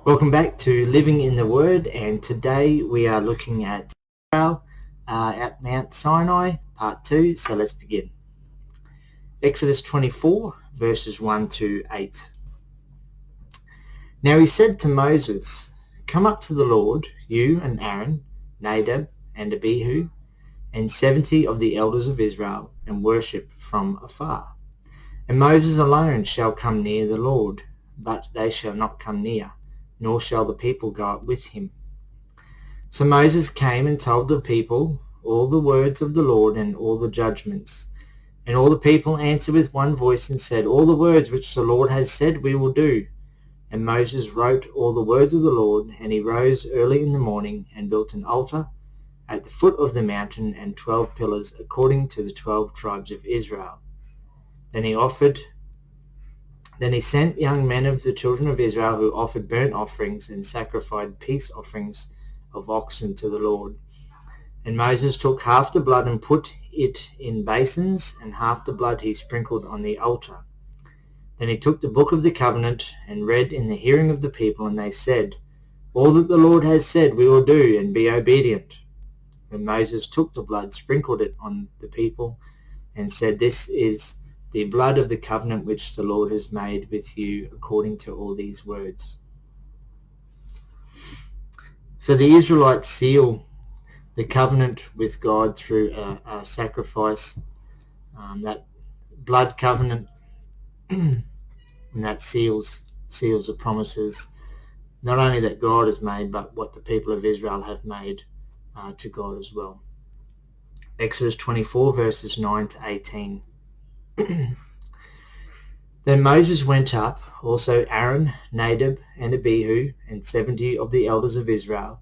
Welcome back to Living in the Word, and today we are looking at Israel at Mount Sinai, part 2, so let's begin. Exodus 24, verses 1 to 8. Now he said to Moses, "Come up to the Lord, you and Aaron, Nadab and Abihu, and 70 of the elders of Israel, and worship from afar. And Moses alone shall come near the Lord, but they shall not come near, nor shall the people go up with him." So Moses came and told the people all the words of the Lord and all the judgments. And all the people answered with one voice and said, "All the words which the Lord has said we will do." And Moses wrote all the words of the Lord, and he rose early in the morning and built an altar at the foot of the mountain and 12 pillars according to the 12 tribes of Israel. Then he sent young men of the children of Israel who offered burnt offerings and sacrificed peace offerings of oxen to the Lord. And Moses took half the blood and put it in basins, and half the blood he sprinkled on the altar. Then he took the book of the covenant and read in the hearing of the people, and they said, "All that the Lord has said we will do, and be obedient." And Moses took the blood, sprinkled it on the people, and said, "This is the blood of the covenant which the Lord has made with you according to all these words." So the Israelites seal the covenant with God through a sacrifice, that blood covenant, and that seals the promises, not only that God has made, but what the people of Israel have made to God as well. Exodus 24, verses 9 to 18. Then Moses went up, also Aaron, Nadab, and Abihu, and 70 of the elders of Israel.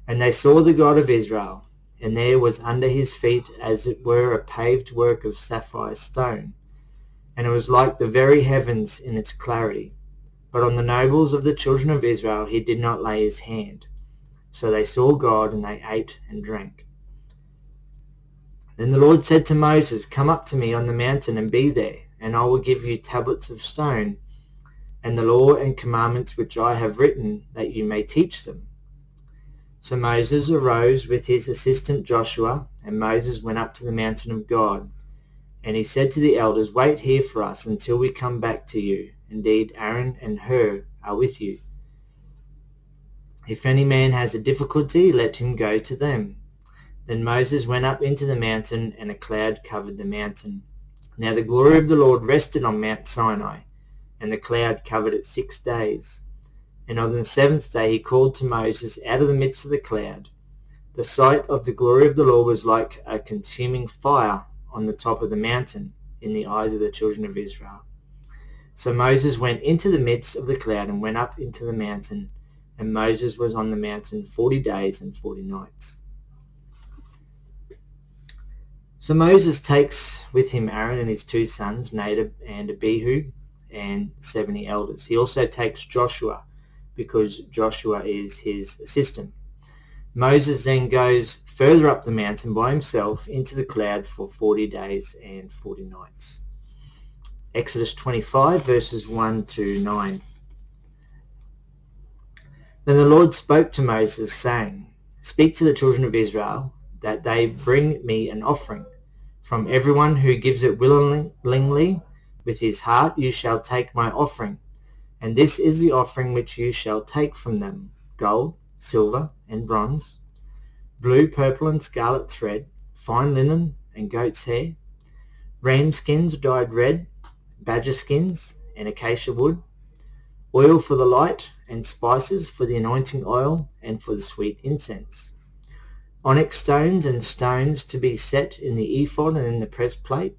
And they saw the God of Israel, and there was under his feet as it were a paved work of sapphire stone, and it was like the very heavens in its clarity. But on the nobles of the children of Israel he did not lay his hand. So they saw God, and they ate and drank. Then the Lord said to Moses, "Come up to me on the mountain and be there, and I will give you tablets of stone, and the law and commandments which I have written, that you may teach them." So Moses arose with his assistant Joshua, and Moses went up to the mountain of God. And he said to the elders, "Wait here for us until we come back to you. Indeed, Aaron and Hur are with you. If any man has a difficulty, let him go to them." Then Moses went up into the mountain, and a cloud covered the mountain. Now the glory of the Lord rested on Mount Sinai, and the cloud covered it 6 days. And on the 7th day he called to Moses out of the midst of the cloud. The sight of the glory of the Lord was like a consuming fire on the top of the mountain in the eyes of the children of Israel. So Moses went into the midst of the cloud and went up into the mountain, and Moses was on the mountain 40 days and 40 nights. So Moses takes with him Aaron and his 2 sons, Nadab and Abihu, and 70 elders. He also takes Joshua, because Joshua is his assistant. Moses then goes further up the mountain by himself into the cloud for 40 days and 40 nights. Exodus 25, verses 1 to 9. Then the Lord spoke to Moses, saying, "Speak to the children of Israel, that they bring me an offering. From everyone who gives it willingly, with his heart you shall take my offering. And this is the offering which you shall take from them: gold, silver, and bronze, blue, purple, and scarlet thread, fine linen and goat's hair, ram skins dyed red, badger skins, and acacia wood, oil for the light, and spices for the anointing oil and for the sweet incense, onyx stones and stones to be set in the ephod and in the breastplate.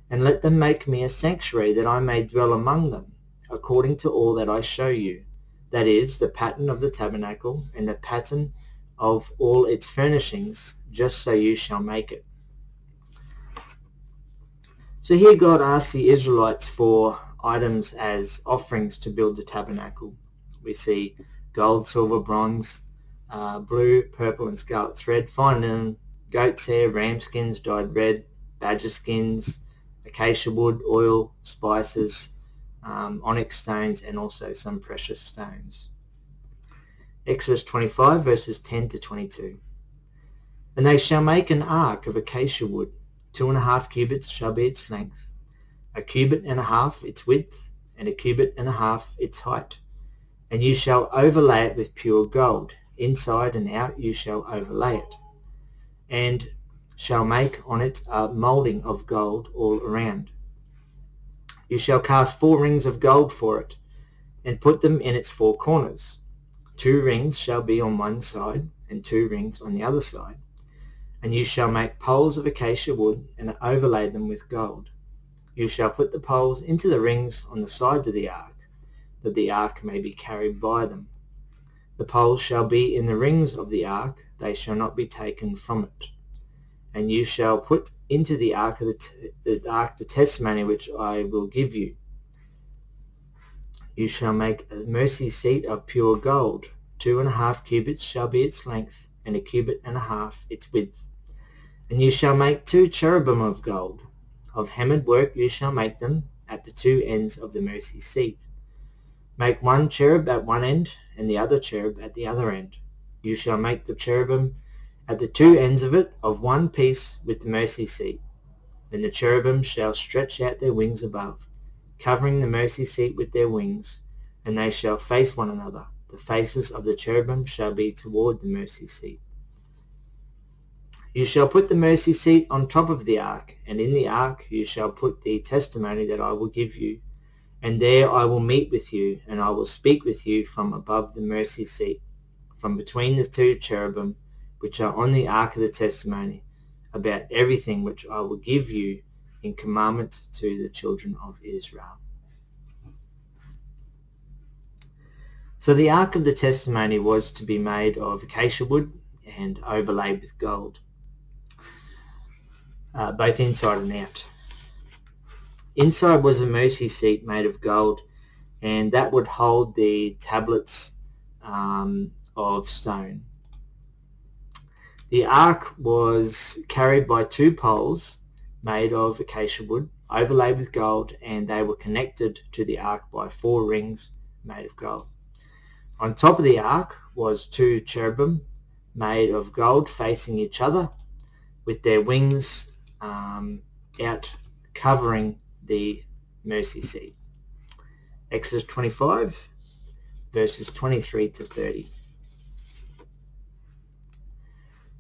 And let them make me a sanctuary, that I may dwell among them, according to all that I show you, that is, the pattern of the tabernacle, and the pattern of all its furnishings, just so you shall make it." So here God asks the Israelites for items as offerings to build the tabernacle. We see gold, silver, bronze, blue, purple, and scarlet thread, fine linen, goat's hair, ram skins dyed red, badger skins, acacia wood, oil, spices, onyx stones, and also some precious stones. Exodus 25 verses 10 to 22. And they shall make an ark of acacia wood. 2.5 cubits shall be its length, 1.5 cubits its width, and 1.5 cubits its height. And you shall overlay it with pure gold. Inside and out you shall overlay it, and shall make on it a moulding of gold all around. You shall cast 4 rings of gold for it, and put them in its 4 corners. 2 rings shall be on one side, and 2 rings on the other side. And you shall make poles of acacia wood, and overlay them with gold. You shall put the poles into the rings on the sides of the ark, that the ark may be carried by them. The poles shall be in the rings of the ark, they shall not be taken from it. And you shall put into the ark the testimony which I will give you. You shall make a mercy seat of pure gold. 2.5 cubits shall be its length, and 1.5 cubits its width. And you shall make 2 cherubim of gold. Of hammered work you shall make them at the 2 ends of the mercy seat. Make 1 cherub at one end, and the other cherub at the other end. You shall make the cherubim at the 2 ends of it of one piece with the mercy seat. And the cherubim shall stretch out their wings above, covering the mercy seat with their wings, and they shall face one another. The faces of the cherubim shall be toward the mercy seat. You shall put the mercy seat on top of the ark, and in the ark you shall put the testimony that I will give you. And there I will meet with you, and I will speak with you from above the mercy seat, from between the 2 cherubim which are on the ark of the testimony, about everything which I will give you in commandment to the children of Israel. So the ark of the testimony was to be made of acacia wood and overlaid with gold, both inside and out. Inside was a mercy seat made of gold, and that would hold the tablets of stone. The ark was carried by 2 poles made of acacia wood, overlaid with gold, and they were connected to the ark by 4 rings made of gold. On top of the ark was 2 cherubim made of gold facing each other, with their wings out covering the mercy seat. Exodus 25 verses 23 to 30.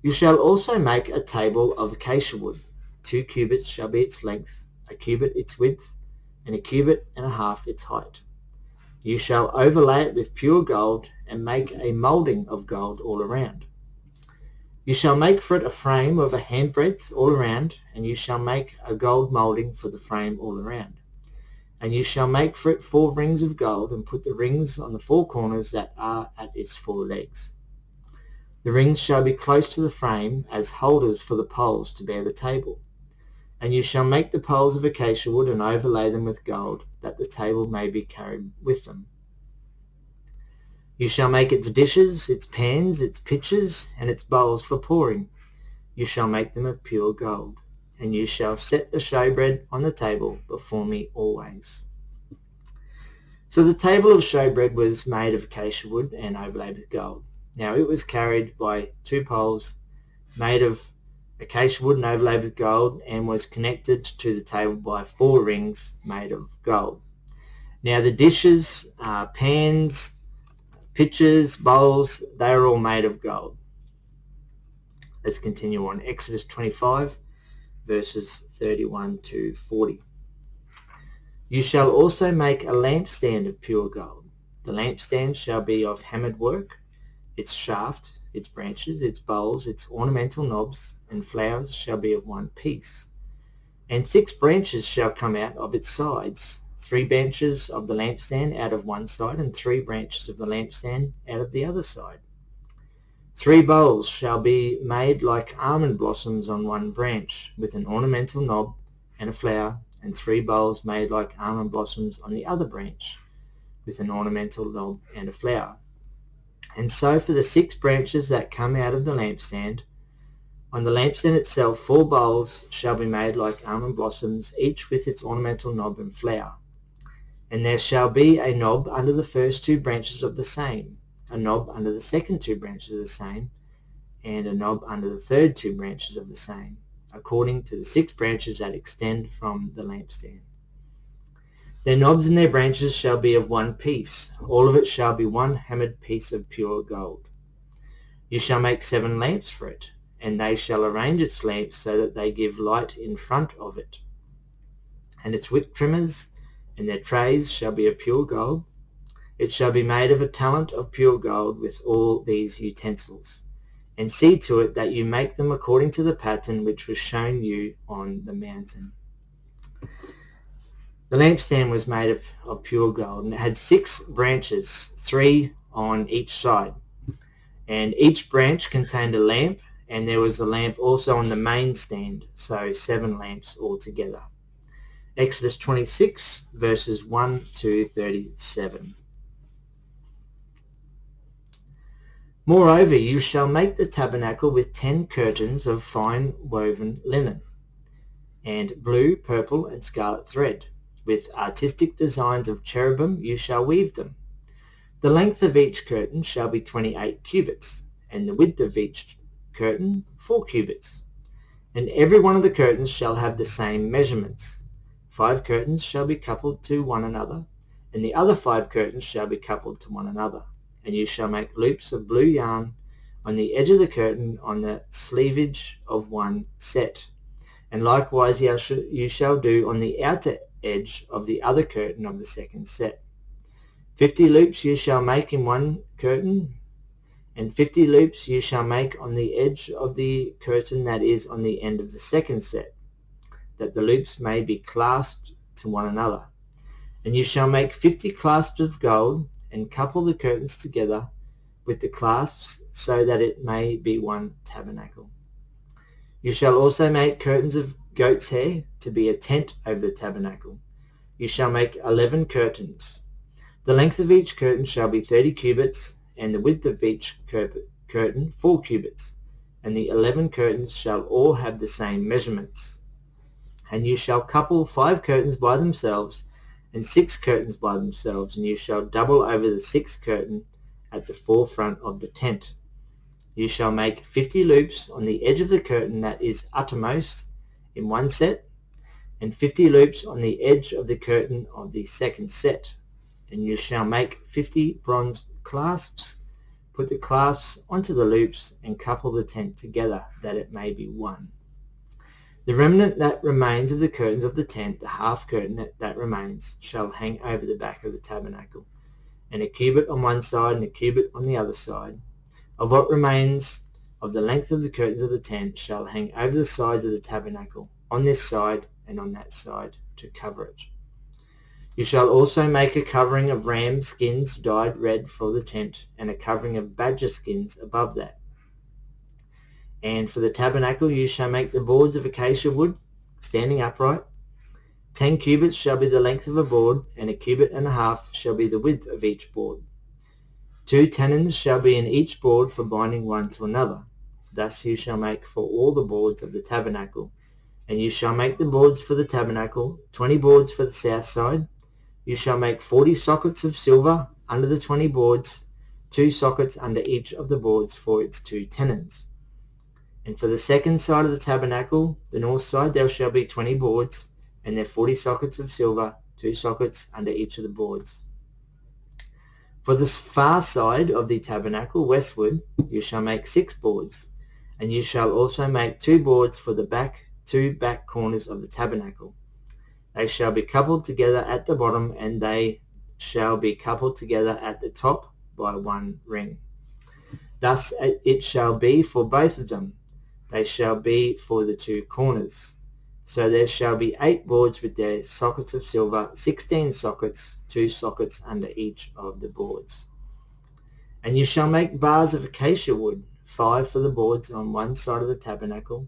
You shall also make a table of acacia wood. 2 cubits shall be its length, 1 cubit its width, and 1.5 cubits its height. You shall overlay it with pure gold, and make a moulding of gold all around. You shall make for it a frame of a handbreadth all around, and you shall make a gold moulding for the frame all around. And you shall make for it 4 rings of gold, and put the rings on the 4 corners that are at its 4 legs. The rings shall be close to the frame as holders for the poles to bear the table. And you shall make the poles of acacia wood and overlay them with gold, that the table may be carried with them. You shall make its dishes, its pans, its pitchers, and its bowls for pouring. You shall make them of pure gold. And you shall set the showbread on the table before me always. So the table of showbread was made of acacia wood and overlaid with gold. Now it was carried by 2 poles made of acacia wood and overlaid with gold, and was connected to the table by 4 rings made of gold. Now the dishes, pans, pitchers, bowls, they are all made of gold. Let's continue on. Exodus 25 verses 31 to 40. You shall also make a lampstand of pure gold. The lampstand shall be of hammered work. Its shaft, its branches, its bowls, its ornamental knobs and flowers shall be of one piece. And 6 branches shall come out of its sides, 3 branches of the lampstand out of one side, and 3 branches of the lampstand out of the other side. 3 bowls shall be made like almond blossoms on one branch, with an ornamental knob and a flower, and 3 bowls made like almond blossoms on the other branch, with an ornamental knob and a flower. And so for the 6 branches that come out of the lampstand, on the lampstand itself 4 bowls shall be made like almond blossoms, each with its ornamental knob and flower. And there shall be a knob under the first 2 branches of the same, a knob under the second 2 branches of the same, and a knob under the third 2 branches of the same, according to the 6 branches that extend from the lampstand. Their knobs and their branches shall be of one piece. All of it shall be one hammered piece of pure gold. You shall make 7 lamps for it, and they shall arrange its lamps so that they give light in front of it. And its wick trimmers and their trays shall be of pure gold. It shall be made of a talent of pure gold with all these utensils. And see to it that you make them according to the pattern which was shown you on the mountain. The lampstand was made of pure gold, and it had 6 branches, 3 on each side. And each branch contained a lamp, and there was a lamp also on the main stand, so 7 lamps altogether. Exodus 26, verses 1 to 37. Moreover, you shall make the tabernacle with 10 curtains of fine woven linen, and blue, purple, and scarlet thread. With artistic designs of cherubim you shall weave them. The length of each curtain shall be 28 cubits, and the width of each curtain 4 cubits. And every one of the curtains shall have the same measurements. 5 curtains shall be coupled to one another, and the other 5 curtains shall be coupled to one another. And you shall make loops of blue yarn on the edge of the curtain on the sleevage of one set. And likewise you shall do on the outer edge of the other curtain of the second set. 50 loops you shall make in one curtain, and 50 loops you shall make on the edge of the curtain that is on the end of the second set, that the loops may be clasped to one another. And you shall make 50 clasps of gold, and couple the curtains together with the clasps, so that it may be one tabernacle. You shall also make curtains of goat's hair to be a tent over the tabernacle. You shall make 11 curtains. The length of each curtain shall be 30 cubits, and the width of each curtain 4 cubits. And the 11 curtains shall all have the same measurements. And you shall couple 5 curtains by themselves, and 6 curtains by themselves, and you shall double over the 6th curtain at the forefront of the tent. You shall make 50 loops on the edge of the curtain that is uttermost in one set, and 50 loops on the edge of the curtain of the second set. And you shall make 50 bronze clasps, put the clasps onto the loops, and couple the tent together, that it may be one. The remnant that remains of the curtains of the tent, the half curtain that remains, shall hang over the back of the tabernacle, and a cubit on one side and a cubit on the other side. Of what remains of the length of the curtains of the tent shall hang over the sides of the tabernacle, on this side and on that side, to cover it. You shall also make a covering of ram skins dyed red for the tent, and a covering of badger skins above that. And for the tabernacle you shall make the boards of acacia wood, standing upright. 10 cubits shall be the length of a board, and a cubit and a half shall be the width of each board. 2 tenons shall be in each board for binding one to another. Thus you shall make for all the boards of the tabernacle. And you shall make the boards for the tabernacle, 20 boards for the south side. You shall make 40 sockets of silver under the 20 boards, 2 sockets under each of the boards for its 2 tenons. And for the second side of the tabernacle, the north side, there shall be 20 boards, and there 40 sockets of silver, 2 sockets under each of the boards. For the far side of the tabernacle, westward, you shall make 6 boards, and you shall also make 2 boards for the 2 back corners of the tabernacle. They shall be coupled together at the bottom, and they shall be coupled together at the top by one ring. Thus it shall be for both of them. They shall be for the 2 corners. So there shall be 8 boards with their sockets of silver, 16 sockets, 2 sockets under each of the boards. And you shall make bars of acacia wood, 5 for the boards on one side of the tabernacle,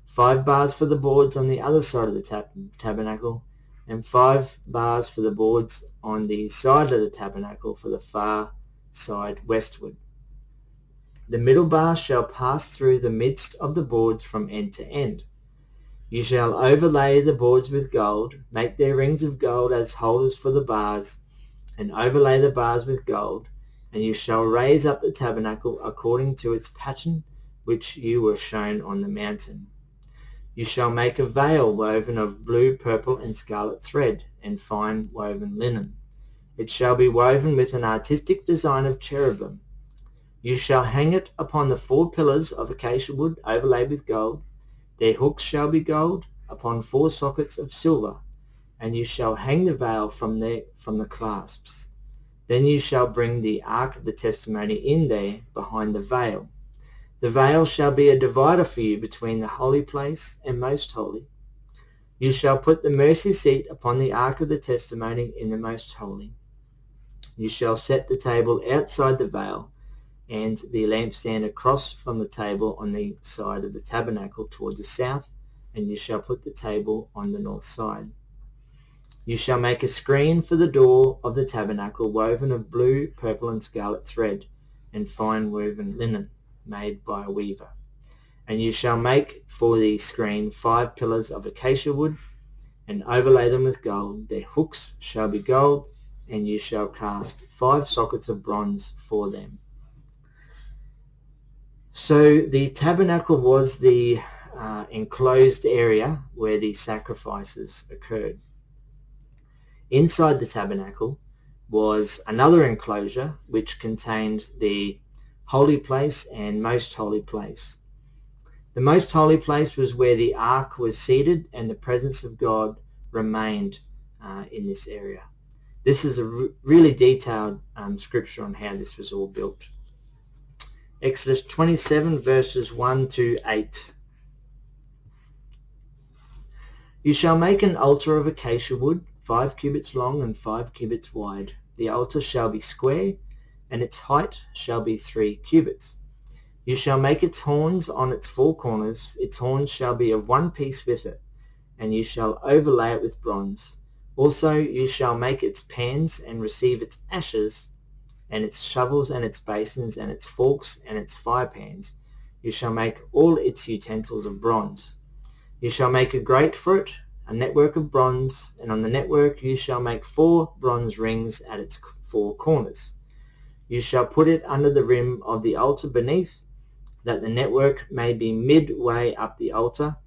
5 bars for the boards on the other side of the tabernacle, and 5 bars for the boards on the side of the tabernacle for the far side westward. The middle bar shall pass through the midst of the boards from end to end. You shall overlay the boards with gold, make their rings of gold as holders for the bars, and overlay the bars with gold, And you shall raise up the tabernacle according to its pattern, which you were shown on the mountain. You shall make a veil woven of blue, purple, and scarlet thread, and fine woven linen. It shall be woven with an artistic design of cherubim. You shall hang it upon the 4 pillars of acacia wood overlaid with gold. Their hooks shall be gold, upon 4 sockets of silver, and you shall hang the veil from the clasps. Then you shall bring the ark of the testimony in there behind the veil. The veil shall be a divider for you between the holy place and most holy. You shall put the mercy seat upon the ark of the testimony in the most holy. You shall set the table outside the veil, and the lampstand across from the table on the side of the tabernacle toward the south, and you shall put the table on the north side. You shall make a screen for the door of the tabernacle woven of blue, purple, and scarlet thread, and fine woven linen, made by a weaver. And you shall make for the screen 5 pillars of acacia wood, and overlay them with gold. Their hooks shall be gold, and you shall cast 5 sockets of bronze for them. So the tabernacle was the enclosed area where the sacrifices occurred. Inside the tabernacle was another enclosure which contained the holy place and most holy place. The most holy place was where the ark was seated and the presence of God remained in this area. This is a really detailed scripture on how this was all built. Exodus 27 verses 1 to 8. You shall make an altar of acacia wood, 5 cubits long and 5 cubits wide. The altar shall be square, and its height shall be 3 cubits. You shall make its horns on its 4 corners. Its horns shall be of one piece with it, and you shall overlay it with bronze. Also you shall make its pans and receive its ashes, and its shovels and its basins and its forks and its fire pans. You shall make all its utensils of bronze. You shall make a grate for it, a network of bronze, and on the network you shall make 4 bronze rings at its 4 corners. You shall put it under the rim of the altar beneath, that the network may be midway up the altar,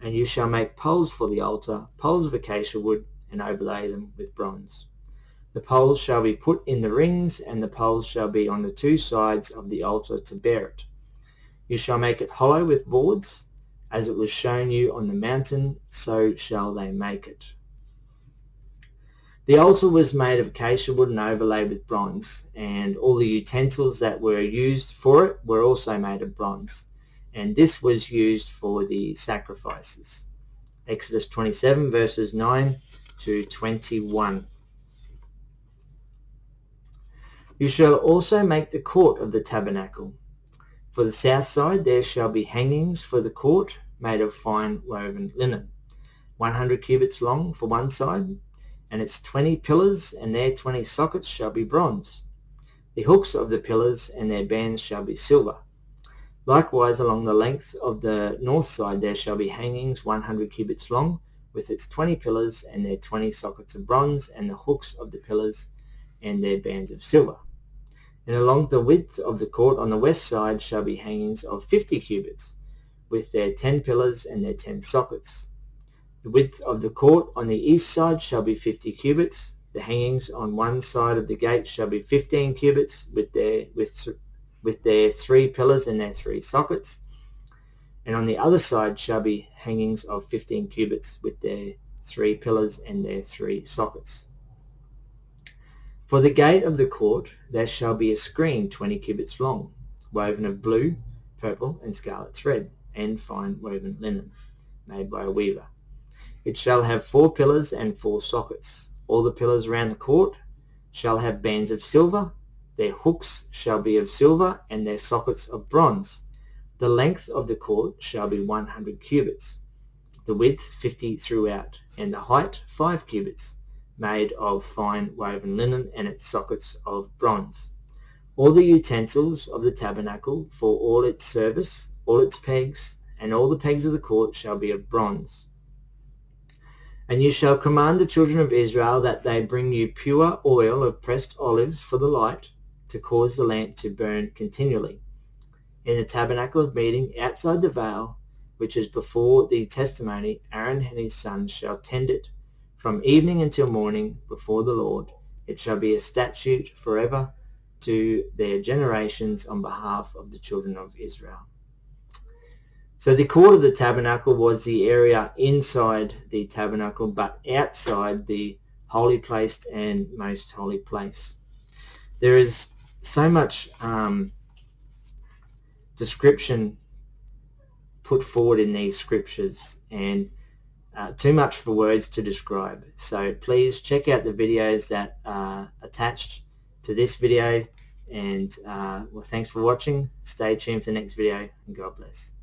and you shall make poles for the altar, poles of acacia wood, and overlay them with bronze. The poles shall be put in the rings, and the poles shall be on the 2 sides of the altar to bear it. You shall make it hollow with boards, as it was shown you on the mountain, so shall they make it. The altar was made of acacia wood and overlaid with bronze, and all the utensils that were used for it were also made of bronze, and this was used for the sacrifices. Exodus 27 verses 9 to 21. You shall also make the court of the tabernacle. For the south side there shall be hangings for the court made of fine woven linen, 100 cubits long for one side, and its 20 pillars and their 20 sockets shall be bronze. The hooks of the pillars and their bands shall be silver. Likewise along the length of the north side there shall be hangings 100 cubits long, with its 20 pillars and their 20 sockets of bronze, and the hooks of the pillars and their bands of silver. And along the width of the court on the west side shall be hangings of 50 cubits, with their 10 pillars and their 10 sockets. The width of the court on the east side shall be 50 cubits. The hangings on one side of the gate shall be 15 cubits, with their 3 pillars and their 3 sockets. And on the other side shall be hangings of 15 cubits, with their 3 pillars and their 3 sockets. For the gate of the court there shall be a screen 20 cubits long, woven of blue, purple, and scarlet thread, and fine woven linen, made by a weaver. It shall have 4 pillars and 4 sockets. All the pillars round the court shall have bands of silver. Their hooks shall be of silver, and their sockets of bronze. The length of the court shall be 100 cubits, the width 50 throughout, and the height 5 cubits, made of fine woven linen, and its sockets of bronze. All the utensils of the tabernacle for all its service, all its pegs, and all the pegs of the court shall be of bronze. And you shall command the children of Israel that they bring you pure oil of pressed olives for the light, to cause the lamp to burn continually. In the tabernacle of meeting outside the veil, which is before the testimony, Aaron and his sons shall tend it from evening until morning before the Lord. It shall be a statute forever to their generations on behalf of the children of Israel. So the court of the tabernacle was the area inside the tabernacle, but outside the holy place and most holy place. There is so much description put forward in these scriptures, and too much for words to describe. So please check out the videos that are attached to this video, and well, thanks for watching. Stay tuned for the next video, and God bless.